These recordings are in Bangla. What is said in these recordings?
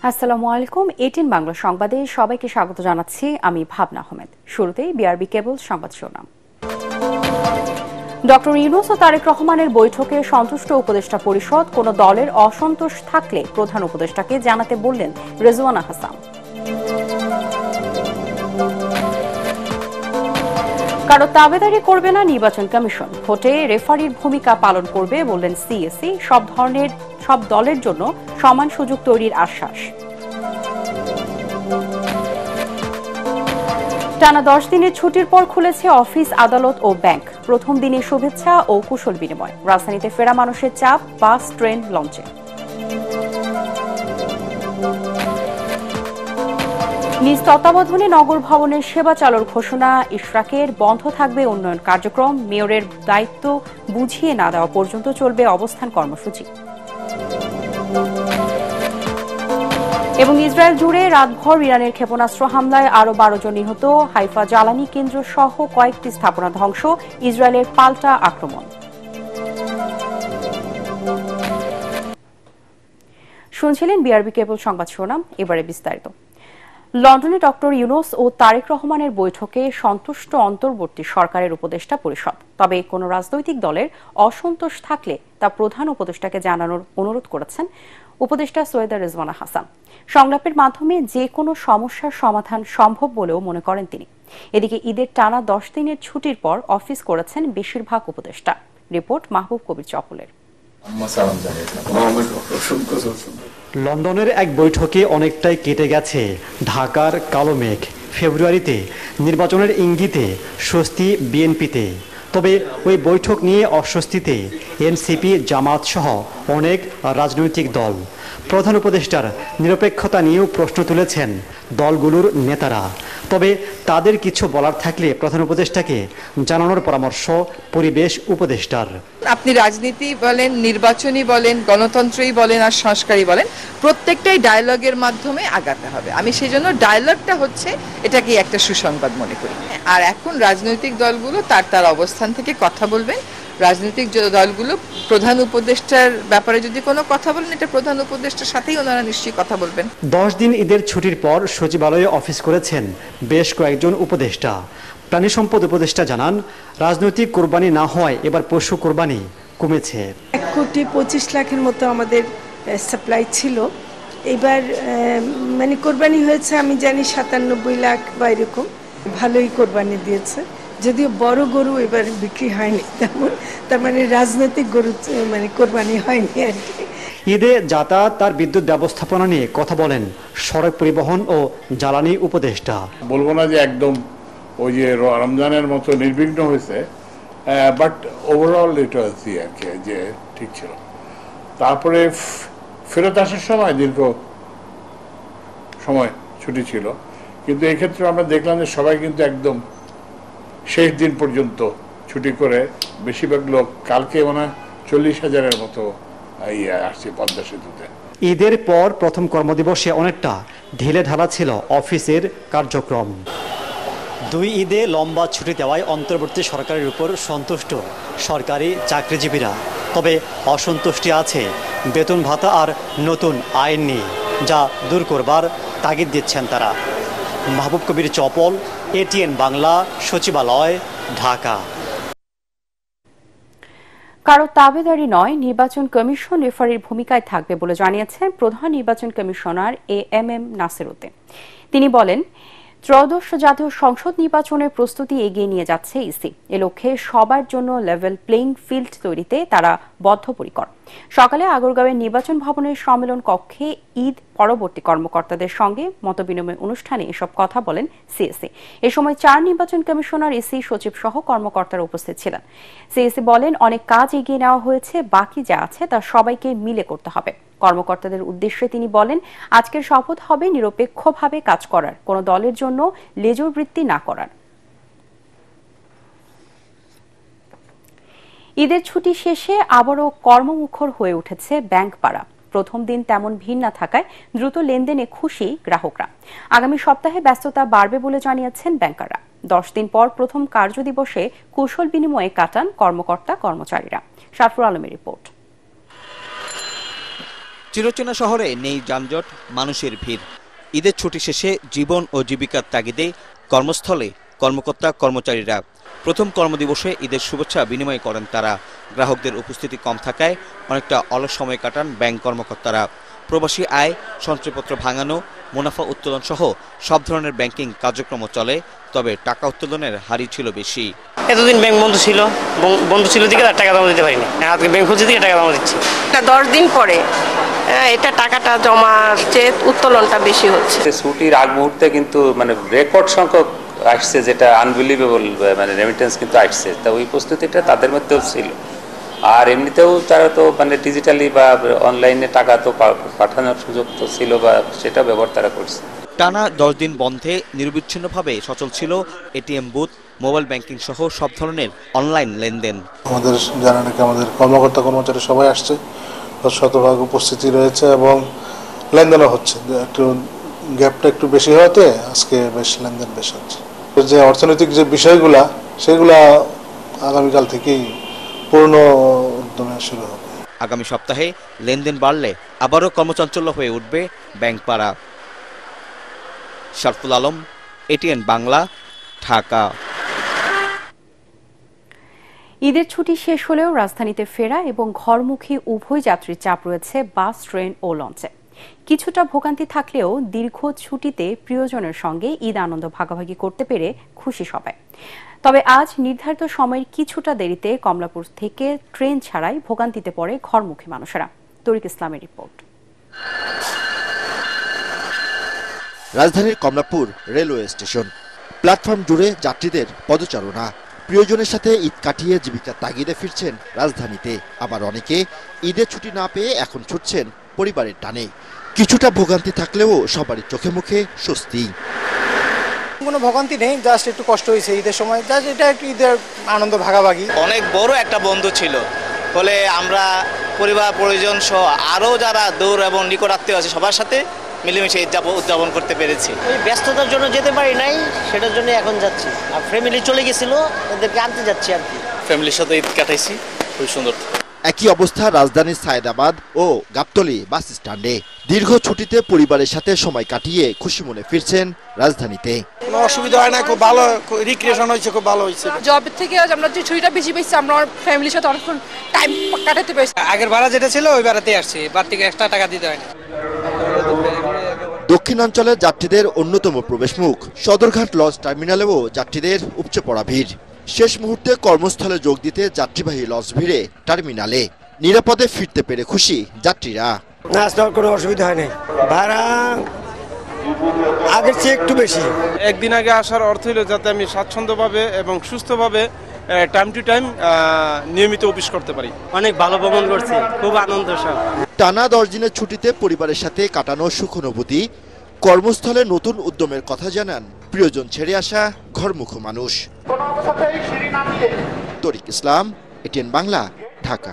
আসসালামু আলাইকুম। 18 বাংলা সংবাদে সবাইকে স্বাগত জানাচ্ছি। আমি ভাবনা আহমেদ। শুরুতেই বিআরবি কেবল সংবাদ শিরোনাম। ডক্টর ইউনূস ও তারেক রহমানের বৈঠকে সন্তুষ্ট উপদেষ্টা পরিষদ। কোনো দলের অসন্তোষ থাকলে প্রধান উপদেষ্টাকে জানাতে বললেন রেজওয়ানা হাসান। কারো তাবেদারি করবে না নির্বাচন কমিশন। ভোটে রেফারির ভূমিকা পালন করবে বললেন সিএসি। সব দলের জন্য সমান সুযোগ তৈরির আশ্বাস। টানা 10 দিনের ছুটির পর খুলেছে অফিস, আদালত ও ব্যাংক। প্রথম দিনে শুভেচ্ছা ও কুশল বিনিময়। রাজধানীতে ফেরা মানুষের চাপ বাস, ট্রেন, লঞ্চে। নিজ তত্ত্বাবধানে নগর ভবনের সেবা চালুর ঘোষণা। ইশরাকের বন্ধ থাকবে উন্নয়ন কার্যক্রম। মেয়রের দায়িত্ব বুঝিয়ে না দেওয়া পর্যন্ত চলবে অবস্থান কর্মসূচি। এবং ইসরায়েল জুড়ে রাতভর ইরানের ক্ষেপণাস্ত্র হামলায় আরও 12 জন নিহত। হাইফা জ্বালানি কেন্দ্র সহ কয়েকটি স্থাপনা ধ্বংস। ইসরায়েলের পাল্টা আক্রমণ। শুনছিলেন বিআরবি কেবল সংবাদ শিরোনাম। এবারে বিস্তারিত। লন্ডনে ডক্টর ইউনূস ও তারেক রহমানের বৈঠকে সন্তুষ্ট অন্তর্বর্তী সরকারের উপদেষ্টা পরিষদ। তবে কোনো রাজনৈতিক দলের অসন্তোষ থাকলে তা প্রধান উপদেষ্টাকে জানানোর অনুরোধ করেছেন উপদেষ্টা সৈয়দা রেজওয়ানা হাসান। সংলাপের মাধ্যমে যে কোনো সমস্যার সমাধান সম্ভব বলেও মনে করেন তিনি। এদিকে ঈদের টানা 10 দিনের ছুটির পর অফিস করেছেন বেশিরভাগ উপদেষ্টা। রিপোর্ট মাহবুব কবির চপলের। লন্ডনের এক বৈঠকে অনেকটাই কেটে গেছে ঢাকার কালো মেঘ। ফেব্রুয়ারিতে নির্বাচনের ইঙ্গিতে স্বস্তি বিএনপিতে। তবে ওই বৈঠক নিয়ে অস্বস্তিতে এনসিপি, জামাত সহ অনেক রাজনৈতিক দল। প্রধান উপদেষ্টার নিরপেক্ষতা নিয়েও প্রশ্ন তুলেছেন দলগুলোর নেতারা। তবে তাদের কিছু বলার থাকলে প্রধান উপদেষ্টাকে জানানোর পরামর্শ পরিবেশ উপদেষ্টার। আপনি রাজনীতি বলেন, নির্বাচনী বলেন, গণতন্ত্রই বলেন আর সংস্কারই বলেন, প্রত্যেকটাই ডায়ালগের মাধ্যমে আগাতে হবে। আমি সেই জন্য ডায়ালগটা হচ্ছে এটাকে একটা সুসংবাদ মনে করি। আর এখন রাজনৈতিক দলগুলো তার অবস্থান থেকে কথা বলবেন। রাজনৈতিক দলগুলো প্রধান উপদেষ্টার ব্যাপারে যদি কোনো কথা বলেন, এটা প্রধান উপদেষ্টার সাথেই ওনারা নিশ্চয়ই কথা বলবেন। 10 দিন ঈদের ছুটির পর সচিবালয়ে অফিস করেছেন বেশ কয়েকজন উপদেষ্টা। প্রাণী সম্পদ উপদেষ্টা জানান, রাজনৈতিক কোরবানি না হওয়ায় এবার পশু কোরবানি কমেছে। 1,25,00,000-এর মতো আমাদের সাপ্লাই ছিল। এবার মানে কোরবানি হয়েছে আমি জানি 97 লাখ বা এরকম। ভালোই কোরবানি দিয়েছে, যদিও বড় গরু এবার বিক্রি হয়নি তেমন। তার মানে রাজনৈতিক গরু মানে কোরবানি হয়নি আর কি। ঈদে যাতায়াত তার বিদ্যুৎ ব্যবস্থাপনা নিয়ে কথা বলেন সড়ক পরিবহন ও জ্বালানি উপদেষ্টা। বলবো না যে একদম ওই যে রমজানের মতো নির্বিঘ্ন হয়েছে, বাট ওভারঅল এটা আর কি যে ঠিক ছিল। তারপরে ফেরত আসার সময় দীর্ঘ সময় ছুটি ছিল, কিন্তু এক্ষেত্রে আমরা দেখলাম যে সবাই কিন্তু একদম শেষ দিন পর্যন্ত ছুটি করে বেশিরভাগ লোক কালকে মনে হয় 40,000-এর মতো আসছে পদ্মা সেতুতে। ঈদের পর প্রথম কর্মদিবসে অনেকটা ঢিলে ঢালা ছিল অফিসের কার্যক্রম। 2 ঈদে লম্বা ছুটি দেওয়ায় অন্তর্বর্তী সরকারের উপর সন্তুষ্ট সরকারি চাকরিজীবীরা। তবে অসন্তুষ্টি আছে বেতন ভাতা আর নতুন আইন নিয়ে, যা দূর করবার তাগিদ দিচ্ছেন তারা। মাহবুব কবির চপল, এটিএন বাংলা, সচিবালয়, ঢাকা। কারো তাবেদারি নয়, নির্বাচন কমিশন রেফারির ভূমিকায় থাকবে বলে জানিয়েছেন প্রধান নির্বাচন কমিশনার এএমএম নাসির উদ্দিন। তিনি বলেন, ত্রয়োদশ জাতীয় সংসদ নির্বাচনের প্রস্তুতি এগিয়ে নিয়ে যাচ্ছে ইসি। এ লক্ষ্যে সবার জন্য লেভেল প্লেইং ফিল্ড তৈরিতে তারা বদ্ধপরিকর। সকালে আগারগাঁওয়ের নির্বাচন ভবনের সম্মেলন কক্ষে ঈদ পরবর্তী কর্মকর্তাদের সঙ্গে মতবিনিময় অনুষ্ঠানে এসব কথা বলেন সিএসি। এ সময় 4 নির্বাচন কমিশনার, ইসি সচিব সহ কর্মকর্তারা উপস্থিত ছিলেন। সিএসি বলেন, অনেক কাজ এগিয়ে নেওয়া হয়েছে, বাকি যা আছে তা সবাইকে মিলে করতে হবে। কর্মকর্তাদের উদ্দেশ্যে তিনি বলেন, আজকের শপথ হবে নিরপেক্ষভাবে কাজ করার, কোনো দলের জন্য লেজুর বৃত্তি না করার। ঈদের ছুটি শেষে আবারও কর্মমুখর হয়ে উঠেছে ব্যাংক পাড়া। প্রথম দিন তেমন ভিড় না থাকায় দ্রুত লেনদেনে খুশি গ্রাহকরা। আগামী সপ্তাহে ব্যস্ততা বাড়বে বলে জানিয়েছেন ব্যাংকাররা। 10 দিন পর প্রথম কার্যদিবসে কুশল বিনিময়ে কাটান কর্মকর্তা কর্মচারীরা। শাফরুল আলমের রিপোর্ট। চিরচেনা শহরে নেই যানজট, মানুষের ভিড়। ঈদের ছুটি শেষে জীবন ও জীবিকার তাগিদে কর্মস্থলে কর্মকর্তা কর্মচারীরা প্রথম কর্মদিবসে ঈদের শুভেচ্ছা বিনিময় করেন তারা। গ্রাহকদের উপস্থিতি কম থাকায় অনেকটা অলস সময় কাটান ব্যাংক কর্মকর্তারা। প্রবাসী আয়, সঞ্চয়পত্র ভাঙানো, মুনাফা উত্তোলন সহ সব ধরনের ব্যাংকিং কার্যক্রম চলে, তবে টাকা উত্তোলনের হারই ছিল বেশি। এতদিন ব্যাংক বন্ধ ছিল দিকে টাকা জমা দিতে পারিনি, আজকে ব্যাংক খুলছে দিকে টাকা জমা দিচ্ছি। 10 দিন পরে এটা টাকাটা জমার চেয়ে উত্তোলনটা বেশি হচ্ছে। ছুটির আগ মুহূর্তে কিন্তু মানে রেকর্ড সংখ্যক আসছে, যেটা আনবিলিভেবল, মানে রেমিটেন্স কিন্তু আসছে। তা ওই প্রস্তুতিটা তাদের মধ্যেও ছিল। আর এমনিতেও তারা তো মানে ডিজিটালি বা অনলাইনে টাকা তো পাঠানোর সুযোগ তো ছিল, বা সেটা ব্যবহার তারা করছে। টানা 10 দিন বন্ধে নিরবিচ্ছিন্নভাবে সচল ছিল এটিএম বুথ, মোবাইল ব্যাংকিং সহ সব ধরনের অনলাইন লেনদেন। আমাদের জানা নাকি আমাদের কর্মকর্তা কর্মচারী সবাই আসছে, শতভাগ উপস্থিতি রয়েছে এবং লেনদেনও হচ্ছে। একটু গ্যাপটা একটু বেশি হওয়াতে আজকে বেশ লেনদেন বেশ হচ্ছে। যে অর্থনৈতিক যে বিষয়গুলা সেগুলা আগামীকাল থেকেই পূর্ণ উদ্যমে শুরু হবে। আগামী সপ্তাহে লেনদেন বাড়লে আবারও কর্মচাঞ্চল্য হয়ে উঠবে ব্যাংক পাড়া। শরফুল আলম, এটিএন বাংলা, ঢাকা। ঈদের ছুটি শেষ হলেও রাজধানীতে ফেরা এবং ঘরমুখী উভয় যাত্রীর চাপ রয়েছে বাস, ট্রেন ও লঞ্চে। কিছুটা ভোগান্তি থাকলেও দীর্ঘ ছুটিতে প্রিয়জনের সঙ্গে ঈদ আনন্দ ভাগাভাগি করতে পেরে খুশি সবাই। তবে আজ নির্ধারিত সময়ের কিছুটা দেরিতে কমলাপুর থেকে ট্রেন ছাড়াই ভোগান্তিতে পড়ে ঘরমুখী মানুষেরা। তরিক ইসলামের রিপোর্ট। রাজধানীর কমলাপুর রেলওয়ে স্টেশন, প্ল্যাটফর্ম জুড়ে যাত্রীদের পদচারণা। প্রিয়জনের সাথে ঈদ কাটিয়ে জীবিকার তাগিদে ফিরছেন রাজধানীতে। আবার অনেকে ঈদের ছুটি না পেয়ে এখন ছুটছেন পরিবারের টানে। কিছুটা ভোগান্তি থাকলেও সবারই চোখে মুখে স্বস্তি। কোনো ভোগান্তি নেই, জাস্ট একটু কষ্ট হয়েছে ঈদের সময়, জাস্ট এটা একটু ঈদের আনন্দ ভাগাভাগি। অনেক বড় একটা বন্ধ ছিল, ফলে আমরা পরিবার পরিজন সহ আরও যারা দূর এবং নিকট আত্মীয় আছে সবার সাথে মিলেমিশে উদযাপন করতে পেরেছি। ওই ব্যস্ততার জন্য যেতে পারি নাই, সেটার জন্য এখন যাচ্ছি। আর ফ্যামিলি চলে গেছিল, ওদেরকে আনতে যাচ্ছি আর কি। ফ্যামিলির সাথে ঈদ কাটাইছি, খুব সুন্দর। একই অবস্থা রাজধানীর সায়েদাবাদ ও গাবতলী বাস স্ট্যান্ডে। দীর্ঘ ছুটিতে পরিবারের সাথে সময় কাটিয়ে খুশি মনে ফিরছেন রাজধানীতে। কোনো অসুবিধা হয় না, খুব ভালো রিক্রিয়েশন হয়েছে, খুব ভালো হয়েছে। জব থেকে আমরা যে ছুটিটা বেশি পেয়েছি, আমরা ফ্যামিলির সাথে অনেকক্ষণ টাইম কাটাতে পেরেছি। আগের ভাড়া যেটা ছিল ওই ভাড়াতেই আসছি, এবার থেকে এক্সট্রা টাকা দিতে হয় না। দক্ষিণাঞ্চলের যাত্রীদের অন্যতম প্রবেশমুখ সদরঘাট লঞ্চ টার্মিনালেও যাত্রীদের উপচে পড়া ভিড়। শেষ মুহূর্তে কর্মস্থলে যোগ দিতে যাত্রীবাহী লঞ্চ ভিড়ে টার্মিনালে। নিরাপদে ফিরতে পেরে খুশি যাত্রীরা। নাস্তার কোনো অসুবিধা হয় নাই, ভাড়া আগের চেয়ে একটু বেশি। একদিন আগে আসার অর্থ হলো যাতে আমি স্বাচ্ছন্দ্যভাবে এবং সুস্থভাবে টাইম টু টাইম নিয়মিত অফিস করতে পারি। অনেক ভালো ভ্রমণ করছি, খুব আনন্দ সব। টানা 10 দিনের ছুটিতে পরিবারের সাথে কাটানো সুখ অনুভূতি, কর্মস্থলে নতুন উদ্যমের কথা জানান প্রিয়জন ছেড়ে আসা ঘরমুখ মানুষ। তরিক ইসলাম, এটিএন বাংলা, ঢাকা।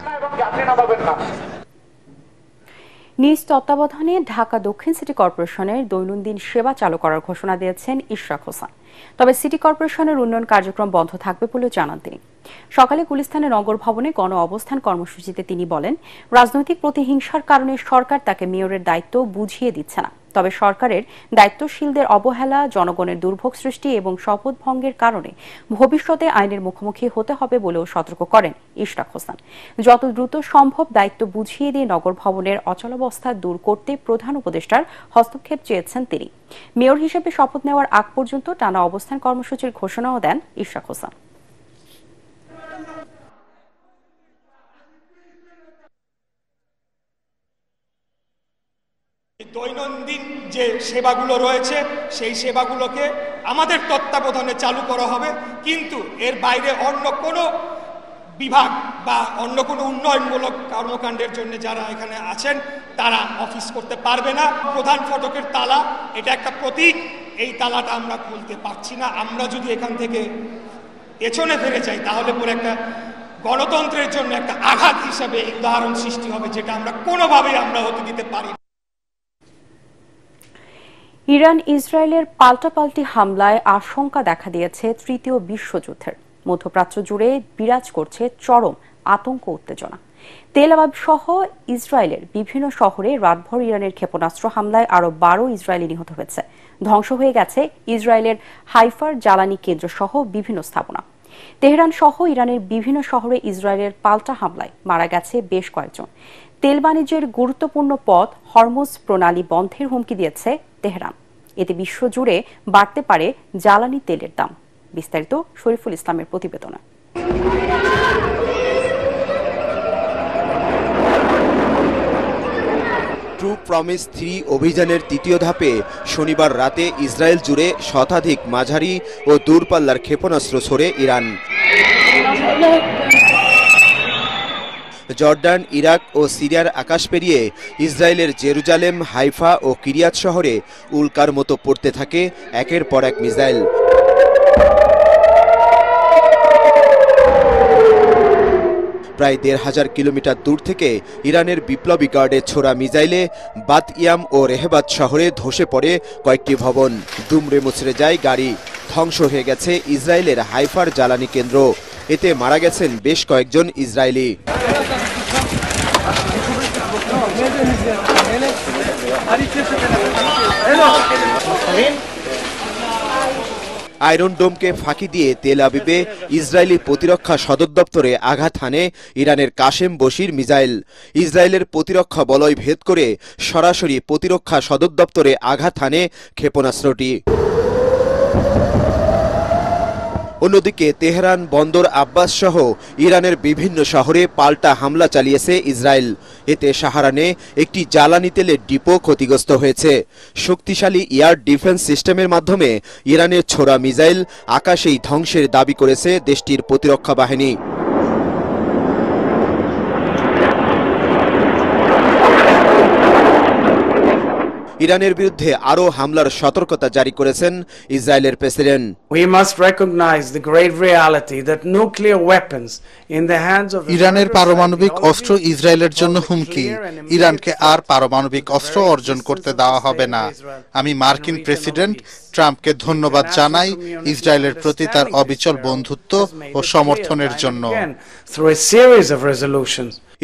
নিজ তত্ত্বাবধানে ঢাকা দক্ষিণ সিটি কর্পোরেশনের দৈনন্দিন সেবা চালু করার ঘোষণা দিয়েছেন ইশরাক হোসেন। তবে সিটি কর্পোরেশনের উন্নয়ন কার্যক্রম বন্ধ থাকবে বলেও জানান তিনি। সকালে গুলিস্তানের নগর ভবনে গণ অবস্থান কর্মসূচিতে তিনি বলেন, রাজনৈতিক প্রতিহিংসার কারণে সরকার তাকে মেয়রের দায়িত্ব বুঝিয়ে দিচ্ছে না। তবে সরকারের দায়িত্বশীলদের অবহেলা, জনগণের দুর্ভোগ সৃষ্টি এবং শপথ ভঙ্গের কারণে ভবিষ্যতে আইনের মুখোমুখি হতে হবে বলেও সতর্ক করেন ইশরাক হোসেন। যত দ্রুত সম্ভব দায়িত্ব বুঝিয়ে দিয়ে নগর ভবনের অচলাবস্থা দূর করতে প্রধান উপদেষ্টার হস্তক্ষেপ চেয়েছেন তিনি। মেয়র হিসেবে শপথ নেওয়ার আগ পর্যন্ত টানা অবস্থান কর্মসূচির ঘোষণাও দেন ইশরাক হোসেন। দৈনন্দিন যে সেবাগুলো রয়েছে সেই সেবাগুলোকে আমাদের তত্ত্বাবধানে চালু করা হবে, কিন্তু এর বাইরে অন্য কোনো বিভাগ বা অন্য কোনো উন্নয়নমূলক কর্মকাণ্ডের জন্য যারা এখানে আছেন তারা অফিস করতে পারবে না। প্রধান ফটকের তালা এটা একটা প্রতীক, এই তালাটা আমরা খুলতে পারছি না। আমরা যদি এখান থেকে পেছনে ফিরে যাই তাহলে পরে একটা গণতন্ত্রের জন্য একটা আঘাত হিসাবে এই উদাহরণ সৃষ্টি হবে, যেটা আমরা কোনোভাবেই আমরা হতে দিতে পারি। ইরান ইসরায়েলের পাল্টাপাল্টি হামলায় আশঙ্কা দেখা দিয়েছে তৃতীয় বিশ্বযুদ্ধের। মধ্যপ্রাচ্য জুড়ে বিরাজ করছে চরম আতঙ্ক উত্তেজনা। তেল আবিব সহ ইসরায়েলের বিভিন্ন শহরে রাতভর ইরানের ক্ষেপণাস্ত্র হামলায় আরও 12 ইসরায়েলি নিহত হয়েছে। ধ্বংস হয়ে গেছে ইসরায়েলের হাইফার জ্বালানি কেন্দ্র সহ বিভিন্ন স্থাপনা। তেহরান সহ ইরানের বিভিন্ন শহরে ইসরায়েলের পাল্টা হামলায় মারা গেছে বেশ কয়েকজন। তেল বাণিজ্যের গুরুত্বপূর্ণ পথ হরমুজ প্রণালী বন্ধের হুমকি দিয়েছে তেহরান। এতে বিশ্বজুড়ে বাড়তে পারে জ্বালানি তেলের দাম। বিস্তারিত শরীফুল ইসলামের প্রতিবেদনে। ট্রু প্রমিস 3 অভিযানের তৃতীয় ধাপে শনিবার রাতে ইসরায়েল জুড়ে শতাধিক মাঝারি ও দূরপাল্লার ক্ষেপণাস্ত্র ছোড়ে ইরান। জর্ডান, ইরাক ও সিরিয়ার আকাশ পেরিয়ে ইসরায়েলের জেরুজালেম, হাইফা ও কিরিয়াত শহরে উল্কার মতো পড়তে থাকে একের পর এক মিসাইল। প্রায় 1,500 কিলোমিটার দূর থেকে ইরানের বিপ্লবী গার্ডের ছোড়া মিসাইলে বাত ইয়াম ও রেহেবাত শহরে ধসে পড়ে কয়েকটি ভবন, দুমড়ে মুচড়ে যায় গাড়ি। ধ্বংস হয়ে গেছে ইসরায়েলের হাইফার জ্বালানি কেন্দ্র। এতে মারা গেছেন বেশ কয়েকজন ইসরায়েলি। আয়রন ডোমকে ফাঁকি দিয়ে তেল আবিবে ইসরায়েলি প্রতিরক্ষা সদর দপ্তরে আঘাত হানে ইরানের কাশেম বশির মিসাইল। ইসরায়েলের প্রতিরক্ষা বলয় ভেদ করে সরাসরি প্রতিরক্ষা সদর দপ্তরে আঘাত হানে ক্ষেপণাস্ত্রটি। অন্যদিকে তেহরান, বন্দর আব্বাস সহ ইরানের বিভিন্ন শহরে পাল্টা হামলা চালিয়েছে ইসরায়েল। এতে সাহারানে একটি জ্বালানি তেলের ডিপো ক্ষতিগ্রস্ত হয়েছে। শক্তিশালী এয়ার ডিফেন্স সিস্টেমের মাধ্যমে ইরানের ছোড়া মিসাইল আকাশেই ধ্বংসের দাবি করেছে দেশটির প্রতিরক্ষা বাহিনী। ইরানের বিরুদ্ধে আরও হামলার সতর্কতা জারি করেছেন ইসরায়েলের প্রেসিডেন্ট। ইরানের পারমাণবিক অস্ত্র ইসরায়েলের জন্য হুমকি। ইরানকে আর পারমাণবিক অস্ত্র অর্জন করতে দেওয়া হবে না। আমি মার্কিন প্রেসিডেন্ট ট্রাম্পকে ধন্যবাদ জানাই ইসরায়েলের প্রতি তার অবিচল বন্ধুত্ব ও সমর্থনের জন্য।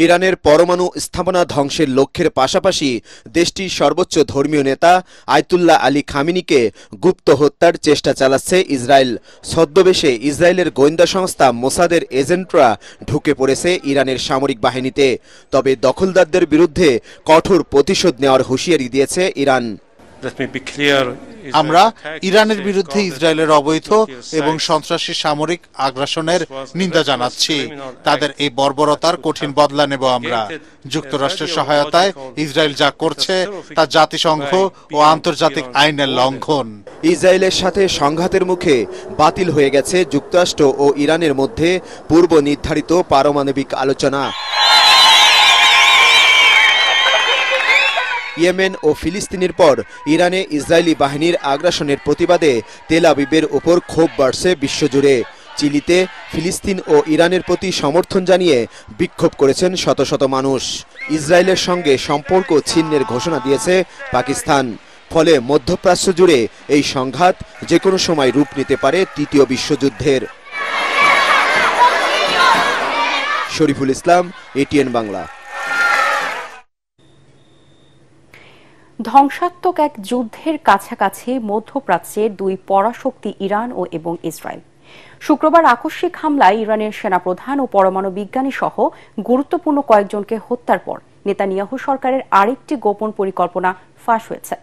ইরানের পরমাণু স্থাপনা ধ্বংসের লক্ষ্যের পাশাপাশি দেশটির সর্বোচ্চ ধর্মীয় নেতা আয়াতুল্লাহ আলী খামেনিকে গুপ্ত হত্যার চেষ্টা চালাচ্ছে ইসরায়েল। ছদ্মবেশে ইসরায়েলের গোয়েন্দা সংস্থা মোসাদের এজেন্টরা ঢুকে পড়েছে ইরানের সামরিক বাহিনীতে। তবে দখলদারদের বিরুদ্ধে কঠোর প্রতিশোধ নেওয়ার হুঁশিয়ারি দিয়েছে ইরান। আমরা ইরানের বিরুদ্ধে ইসরায়েলের অবৈধ এবং সন্ত্রাসী সামরিক আগ্রাসনের নিন্দা জানাচ্ছি। তাদের এই বর্বরতার কঠিন বদলা নেব আমরা। যুক্তরাষ্ট্রের সহায়তায় ইসরায়েল যা করছে তা জাতিসংঘ ও আন্তর্জাতিক আইনের লঙ্ঘন। ইসরায়েলের সাথে সংঘাতের মুখে বাতিল হয়ে গেছে যুক্তরাষ্ট্র ও ইরানের মধ্যে পূর্ব নির্ধারিত পারমাণবিক আলোচনা। ইয়েমেন ও ফিলিস্তিনের পর ইরানে ইসরায়েলি বাহিনীর আগ্রাসনের প্রতিবাদে তেল আবিবের ওপর ক্ষোভ বাড়ছে বিশ্বজুড়ে। চিলিতে ফিলিস্তিন ও ইরানের প্রতি সমর্থন জানিয়ে বিক্ষোভ করেছেন শত শত মানুষ। ইসরায়েলের সঙ্গে সম্পর্ক ছিন্নের ঘোষণা দিয়েছে পাকিস্তান। ফলে মধ্যপ্রাচ্য জুড়ে এই সংঘাত যে কোনো সময় রূপ নিতে পারে তৃতীয় বিশ্বযুদ্ধের। শরীফুল ইসলাম, এটিএন বাংলা। ধ্বংসাত্মক এক যুদ্ধের কাছাকাছি মধ্যপ্রাচ্যের দুই পরাশক্তি ইরান এবং ইসরায়েল। শুক্রবার আকস্মিক হামলায় ইরানের সেনাপ্রধান ও পরমাণু বিজ্ঞানী সহ গুরুত্বপূর্ণ কয়েকজনকে হত্যার পর নেতানিয়াহু সরকারের আরেকটি গোপন পরিকল্পনা ফাঁস হয়েছে।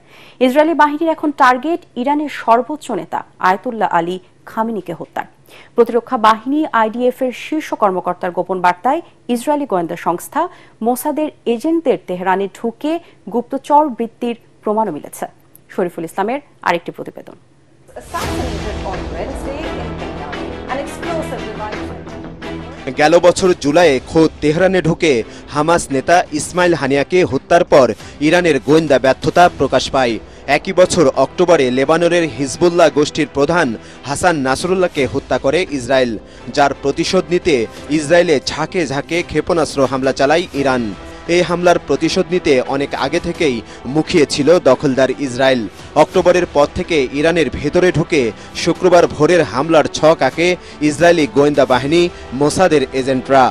ইসরায়েলি বাহিনীর এখন টার্গেট ইরানের সর্বোচ্চ নেতা আয়াতুল্লাহ আলী খামেনিকে হত্যার। প্রতিরক্ষা বাহিনী আইডিএফ এর শীর্ষ কর্মকর্তার গোপন বার্তায় ইসরায়েলি গোয়েন্দা সংস্থা মোসাদের এজেন্টদের তেহরানে ঢুকে গুপ্তচর বৃত্তির প্রমাণও মিলেছে। শরীফুল ইসলামের আরেকটি প্রতিবেদন। গেল বছর জুলাইয়ে খোদ তেহরানে ঢুকে হামাস নেতা ইসমাইল হানিয়াকে হত্যার পর ইরানের গোয়েন্দা ব্যর্থতা প্রকাশ পায়। একই বছর অক্টোবরে লেবাননের হিজবুল্লাহ গোষ্ঠীর প্রধান হাসান নাসরুল্লাহকে হত্যা করে ইসরায়েল, যার প্রতিশোধ নিতে ইসরায়েলে ঝাঁকে ঝাঁকে ক্ষেপণাস্ত্র হামলা চালায় ইরান। এই হামলার প্রতিশোধ নিতে অনেক আগে থেকেই মুখিয়ে ছিল দখলদার ইসরায়েল। অক্টোবরের পর থেকে ইরানের ভেতরে ঢুকে শুক্রবার ভোরের হামলার ছক আঁকে ইসরায়েলি গোয়েন্দা বাহিনী মোসাদের এজেন্টরা।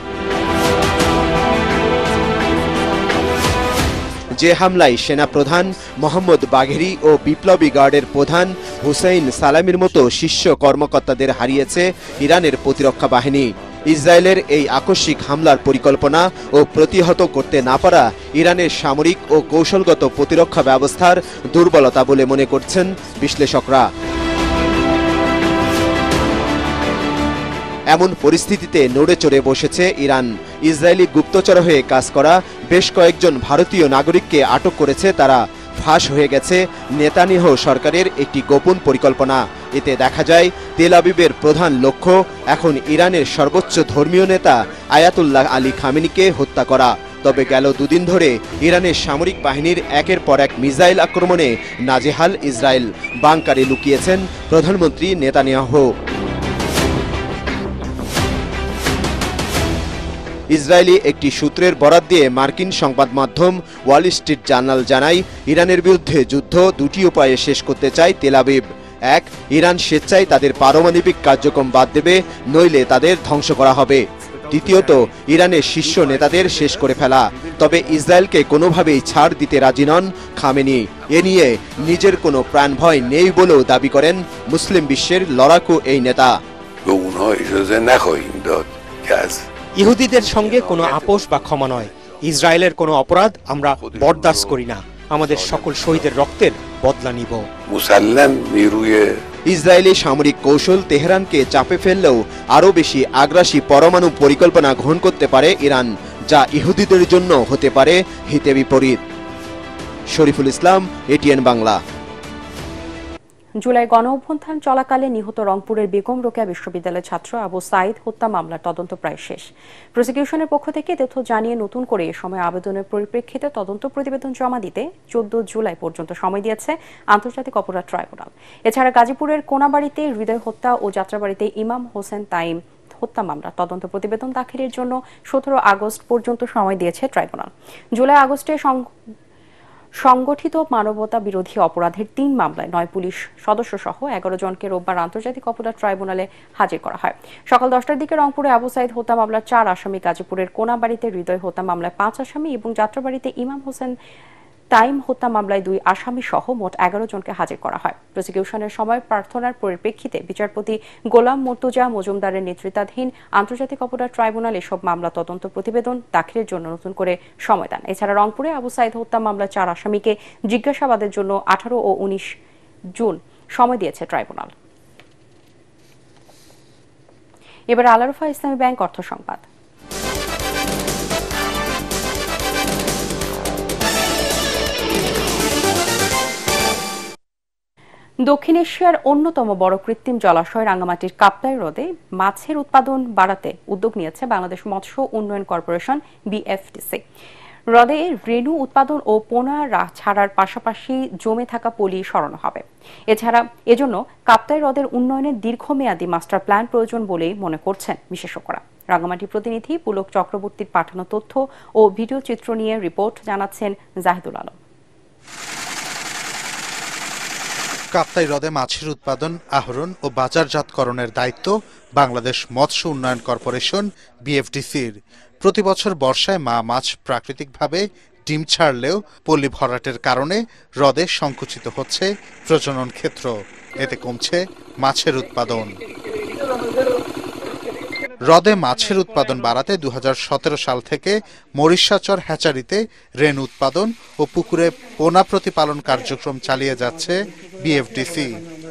যে হামলায় সেনাপ্রধান মোহাম্মদ বাঘেরি ও বিপ্লবী গার্ডের প্রধান হুসেইন সালামির মতো শীর্ষ কর্মকর্তাদের হারিয়েছে ইরানের প্রতিরক্ষা বাহিনী। ইসরায়েলের এই আকস্মিক হামলার পরিকল্পনা ও প্রতিহত করতে না পারা ইরানের সামরিক ও কৌশলগত প্রতিরক্ষা ব্যবস্থার দুর্বলতা বলে মনে করছেন বিশ্লেষকরা। এমন পরিস্থিতিতে নড়ে চড়ে বসেছে ইরান। ইসরায়েলি গুপ্তচর হয়ে কাজ করা বেশ কয়েকজন ভারতীয় নাগরিককে আটক করেছে তারা। ফাঁস হয়ে গেছে নেতানিয়াহু সরকারের একটি গোপন পরিকল্পনা। এতে দেখা যায় তেল আবিবের প্রধান লক্ষ্য এখন ইরানের সর্বোচ্চ ধর্মীয় নেতা আয়াতুল্লাহ আলী খামেনিকে হত্যা করা। তবে গেল দুদিন ধরে ইরানের সামরিক বাহিনীর একের পর এক মিসাইল আক্রমণে নাজেহাল ইসরায়েল। বাংকারে লুকিয়েছেন প্রধানমন্ত্রী নেতানিয়াহু। ইসরায়েলি একটি সূত্রের বরাত দিয়ে মার্কিন সংবাদ মাধ্যম ওয়াল স্ট্রিট জার্নাল জানায়, ইরানের বিরুদ্ধে যুদ্ধ দুটি উপায়ে শেষ করতে চায় তেল আবিব। এক, ইরান স্বেচ্ছায় তাদের পারমাণবিক কার্যক্রম বাদ দেবে, নইলে তাদের ধ্বংস করা হবে। দ্বিতীয়ত, ইরানের শীর্ষ নেতাদের শেষ করে ফেলা। তবে ইসরায়েলকে কোনোভাবেই ছাড় দিতে রাজি নন খামেনি। এ নিয়ে নিজের কোনো প্রাণভয় নেই বলেও দাবি করেন মুসলিম বিশ্বের লড়াকু এই নেতা। ইহুদিদের সঙ্গে কোনো আপোষ বা ক্ষমা নয়। ইসরায়েলের কোনো অপরাধ আমরা বরদাস্ত করি না। আমাদের সকল শহীদের রক্তের বদলা নিব। ইসরায়েলি সামরিক কৌশল তেহরানকে চাপে ফেললেও আরও বেশি আগ্রাসী পরমাণু পরিকল্পনা গ্রহণ করতে পারে ইরান, যা ইহুদিদের জন্য হতে পারে হিতে বিপরীত। শরীফুল ইসলাম, এটিএন বাংলা। জুলাই গণ অভ্যুত্থান চলাকালে নিহত রংপুরের বেগম রোকেয়া বিশ্ববিদ্যালয়ের ছাত্র আবু সাইদ হত্যা মামলার তদন্ত প্রায় শেষ। প্রসিকিউশনের পক্ষ থেকে তথ্য জানিয়ে নতুন করে এ সময় আবেদনের পরিপ্রেক্ষিতে তদন্ত প্রতিবেদন জমা দিতে 14 জুলাই পর্যন্ত সময় দিয়েছে আন্তর্জাতিক অপরাধ ট্রাইব্যুনাল। এছাড়া গাজীপুরের কোনাবাড়িতে হৃদয় হত্যা ও যাত্রাবাড়িতে ইমাম হোসেন তাইম হত্যা মামলার তদন্ত প্রতিবেদন দাখিলের জন্য 17 আগস্ট পর্যন্ত সময় দিয়েছে ট্রাইব্যুনাল। জুলাই আগস্টে সংগঠিত মানবতা বিরোধী অপরাধের 3 মামলায় 9 পুলিশ সদস্য সহ 11 জনকে রোববার আন্তর্জাতিক অপরাধ ট্রাইব্যুনালে হাজির করা হয়। সকাল 10টার দিকে রংপুরে আবু সাইদ হত্যা মামলার 4 আসামি, গাজীপুরের কোনাবাড়িতে হৃদয় হত্যা মামলায় 5 আসামি এবং যাত্রাবাড়িতে ইমাম হোসেন তাইম হত্যা মামলায় 2 আসামি সহ মোট 11 জনকে হাজির করা হয়। প্রসিকিউশনের সময় প্রার্থনার পরিপ্রেক্ষিতে বিচারপতি গোলাম মুর্তজা মজুমদারের নেতৃত্বাধীন আন্তর্জাতিক অপরাধ ট্রাইব্যুনাল এসব মামলা তদন্ত প্রতিবেদন দাখিলের জন্য নতুন করে সময় দেন। এছাড়া রংপুরে আবু সাইদ হত্যা মামলার 4 আসামিকে জিজ্ঞাসাবাদের জন্য 18 ও 19 জুন সময় দিয়েছে ট্রাইব্যুনাল। এবার আল আরাফা ইসলামী ব্যাংক অর্থ সংবাদ। দক্ষিণ এশিয়ার অন্যতম বড় কৃত্রিম জলাশয় রাঙ্গামাটির কাপ্তাই হ্রদে মাছের উৎপাদন বাড়াতে উদ্যোগ নিয়েছে বাংলাদেশ মৎস্য উন্নয়ন কর্পোরেশন বিএফটিসি। হ্রদে রেণু উৎপাদন ও পোনা ছাড়ার পাশাপাশি জমে থাকা পলি সরানো হবে। এছাড়া এজন্য কাপ্তাই হ্রদের উন্নয়নের দীর্ঘমেয়াদী মাস্টার প্ল্যান প্রয়োজন বলেই মনে করছেন বিশেষজ্ঞরা। রাঙ্গামাটি প্রতিনিধি পুলক চক্রবর্তীর পাঠানো তথ্য ও ভিডিও চিত্র নিয়ে রিপোর্ট জানাচ্ছেন জাহিদুল আলম। কাপ্তাই হ্রদে মাছের উৎপাদন, আহরণ ও বাজারজাতকরণের দায়িত্ব বাংলাদেশ মৎস্য উন্নয়ন কর্পোরেশন বিএফডিসির। প্রতি বছর বর্ষায় মা মাছ প্রাকৃতিকভাবে ডিম ছাড়লেও পল্লী ভরাটের কারণে হ্রদে সংকুচিত হচ্ছে প্রজনন ক্ষেত্র। এতে কমছে মাছের উৎপাদন। হ্রদে মাছের উৎপাদন বাড়াতে 2017 সাল থেকে মরিশাচর হ্যাচারিতে রেণু উৎপাদন ও পুকুরে পোনা প্রতিপালন কার্যক্রম চালিয়ে যাচ্ছে বিএফডিসি।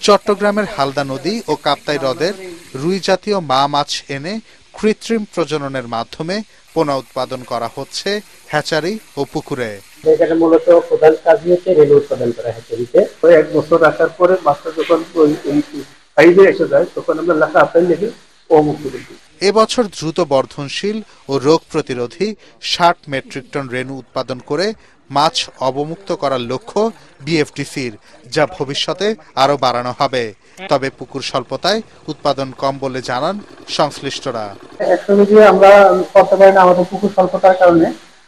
চট্টগ্রামের হালদা নদী ও কাপ্তাই হ্রদের রুই জাতীয় মা মাছ এনে কৃত্রিম প্রজননের মাধ্যমে পোনা উৎপাদন করা হচ্ছে হ্যাচারি ও পুকুরে। এখানে মূলত প্রধান কাজ হচ্ছে রেণু উৎপাদন করা হ্যাচারিতে। 1 বছর রাখার পরে মাছটা যখন সাইজে এসে যায় তখন আমরা লেখা আপেল লিখে ও মুক্ত করি। এবছর দ্রুত বর্ধনশীল ও রোগ প্রতিরোধী 60 মেট্রিক টন রেণু উৎপাদন করে মাছ অবমুক্ত করার লক্ষ্য বিএফডিসির, যা ভবিষ্যতে আরো বাড়ানো হবে। তবে পুকুর স্বল্পতায় উৎপাদন কম বলে জানান সংশ্লিষ্টরা। একসঙ্গে যে আমরা করতে পারি না, আমাদের পুকুর স্বল্পতার কারণে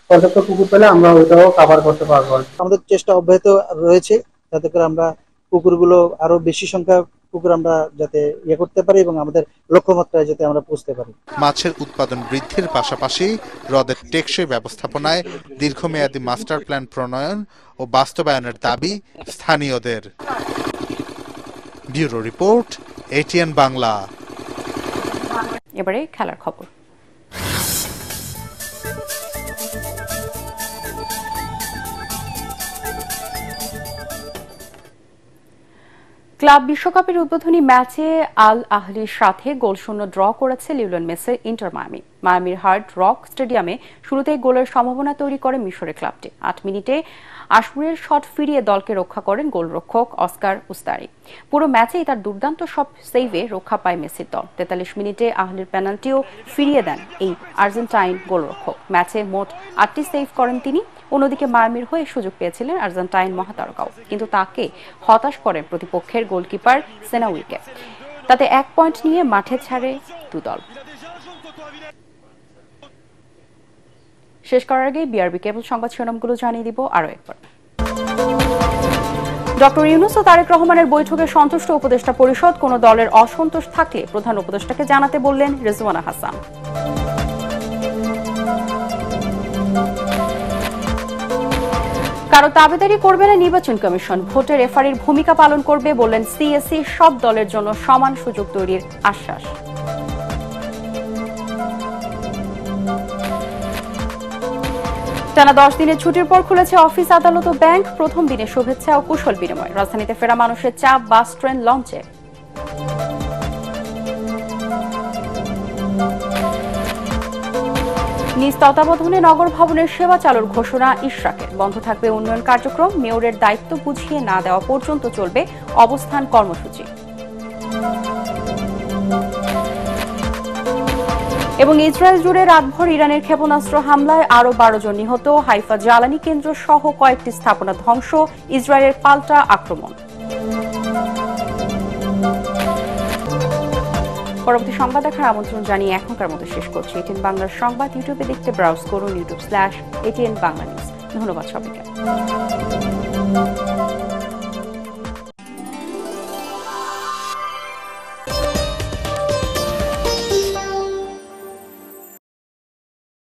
পর্যাপ্ত পুকুর পেলে আমরা ওইটাও কভার করতে পারবো। আমাদের চেষ্টা অব্যাহত রয়েছে যাতে করে আমরা পুকুরগুলো আরো বেশি সংখ্যা পুকুর আমরা যাতে করতে পারি এবং আমাদের লক্ষ্যমাত্রায় যাতে আমরা পৌঁছতে পারি। মাছের উৎপাদন বৃদ্ধির পাশাপাশি হ্রদের টেকসই ব্যবস্থাপনায় দীর্ঘমেয়াদী মাস্টার প্ল্যান প্রণয়ন ও বাস্তবায়নের দাবি স্থানীয়দের। Bureau report, ATN Bangla. এবারে খেলার খবর। ক্লাব বিশ্বকাপের উদ্বোধনী ম্যাচে আল আহলির সাথে গোলশূন্য ড্র করেছে লিওনেল মেসির ইন্টার মায়ামি। মায়ামির হার্ড রক স্টেডিয়ামে শুরুতেই গোলের সম্ভাবনা তৈরি করে মিশরের ক্লাবটি। ৮ মিনিটে আশমুরের শট ফিরিয়ে দলকে রক্ষা করেন গোলরক্ষক অস্কার উস্তারি। পুরো ম্যাচেই তার দুর্দান্ত সব সেভে রক্ষা পায় মেসির দল। ৪৩ মিনিটে আহলির পেনাল্টিও ফিরিয়ে দেন এই আর্জেন্টাইন গোলরক্ষক। ম্যাচে মোট ৮টি সেভ করেন তিনি। অন্যদিকে মায়ামির হয়ে সুযোগ পেয়েছিলেন আর্জেন্টাইন মহাতারকাও, কিন্তু তাকে হতাশ করেন প্রতিপক্ষের গোলকিপার সেনাউইকে। তাতে ১ পয়েন্ট নিয়ে মাঠে ছাড়ে দুদল। শেষ করার আগে বিআরবি কেবল সংবাদ শিরোনামগুলো জানিয়ে দিব আরো একবার। ডক্টর ইউনূস ও তারেক রহমানের বৈঠকে সন্তুষ্ট উপদেষ্টা পরিষদ। কোন দলের অসন্তোষ থাকলে প্রধান উপদেষ্টাকে জানাতে বললেন রেজওয়ানা হাসান। কারো দাবিদারি করবে না নির্বাচন কমিশন। ভোটে রেফারির ভূমিকা পালন করবে বললেন সিএসি। সব দলের জন্য সমান সুযোগ তৈরির আশ্বাস। টানা 10 দিনের ছুটির পর খুলেছে অফিস, আদালত ও ব্যাংক। প্রথম দিনে শুভেচ্ছা ও কুশল বিনিময়। রাজধানীতে ফেরা মানুষের চাপ বাস, ট্রেন, লঞ্চে। নিজ তত্ত্বাবধানে নগর ভবনের সেবা চালুর ঘোষণা ইশরাকের। বন্ধ থাকবে উন্নয়ন কার্যক্রম। মেয়রের দায়িত্ব বুঝিয়ে না দেওয়া পর্যন্ত চলবে অবস্থান কর্মসূচি। এবং ইসরায়েল জুড়ে রাতভর ইরানের ক্ষেপণাস্ত্র হামলায় আরও 12 জন নিহত। হাইফা জ্বালানি কেন্দ্র সহ কয়েকটি স্থাপনা ধ্বংস। ইসরায়েলের পাল্টা আক্রমণ। পরবর্তী সংবাদ দেখার আমন্ত্রণ জানিয়ে এখনকার মতো শেষ করছি। এটিএন বাংলার সংবাদ ইউটিউবে দেখতে ব্রাউজ করুন youtube/ATN Bangla News। ধন্যবাদ সবাইকে।